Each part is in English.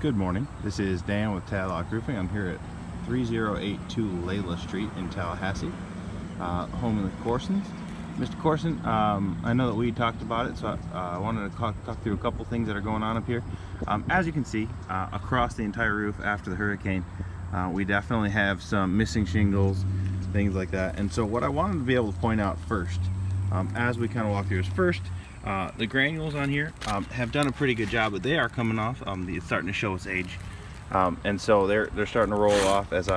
Good morning. This is Dan with Tallahassee Roofing. I'm here at 3082 Layla Street in Tallahassee, home of the Corsons. Mr. Corson, I know that we talked about it, so I wanted to talk through a couple things that are going on up here. As you can see, across the entire roof after the hurricane, we definitely have some missing shingles, things like that. And so what I wanted to be able to point out first, as we kind of walk through, is first, the granules on here have done a pretty good job, but they are coming off. It's starting to show its age, and so they're starting to roll off. As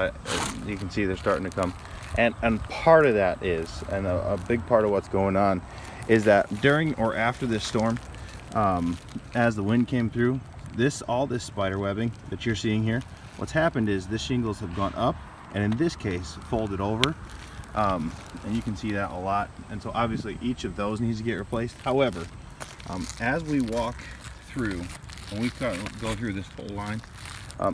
you can see, they're starting to come. And part of that is, and a big part of what's going on, is that during or after this storm, as the wind came through, all this spider webbing that you're seeing here, what's happened is the shingles have gone up, and in this case, folded over. And you can see that a lot, and so obviously each of those needs to get replaced. However, as we walk through, when we go through this whole line,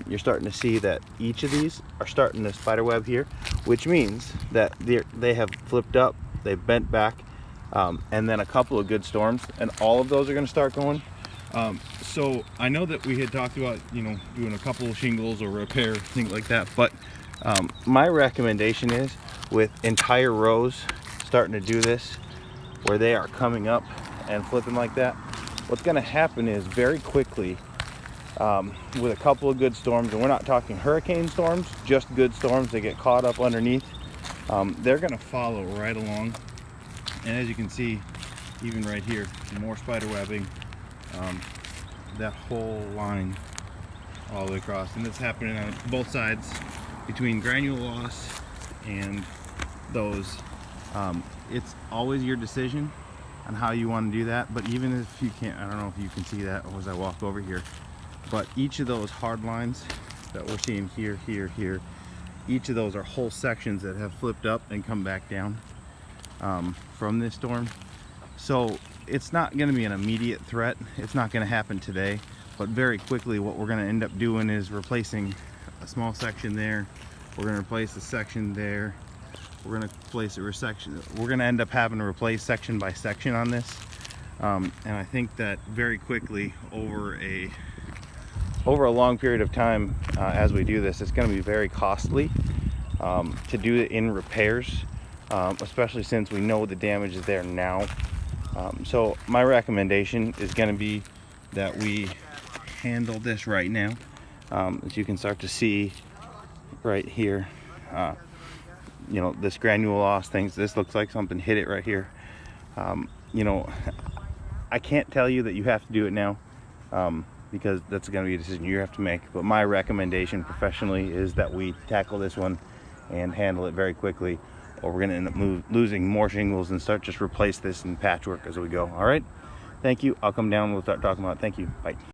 you're starting to see that each of these are starting to spider web here, which means that they have flipped up, they've bent back, and then a couple of good storms, and all of those are going to start going. So I know that we had talked about, doing a couple of shingles or repair, things like that, but my recommendation is, with entire rows starting to do this, where they are coming up and flipping like that, what's going to happen is very quickly, with a couple of good storms, and we're not talking hurricane storms, just good storms that get caught up underneath, they're going to follow right along. And as you can see, even right here, more spider webbing, that whole line all the way across, and it's happening on both sides between granule loss and those. It's always your decision on how you want to do that, but even if you can't, I don't know if you can see that as I walk over here, but each of those hard lines that we're seeing here, each of those are whole sections that have flipped up and come back down from this storm. So it's not going to be an immediate threat, it's not going to happen today, but very quickly what we're going to end up doing is replacing a small section there. We're going to replace the section there. We're going to place a section. We're going to end up having to replace section by section on this. And I think that very quickly, over a long period of time, as we do this, it's going to be very costly to do it in repairs, especially since we know the damage is there now. So my recommendation is going to be that we handle this right now. As you can start to see right here, this granule loss things, this looks like something hit it right here. I can't tell you that you have to do it now, because that's going to be a decision you have to make, but my recommendation professionally is that we tackle this one and handle it very quickly, or we're going to end up losing more shingles and start just replace this in patchwork as we go. All right, thank you. I'll come down, we'll start talking about it. Thank you. Bye.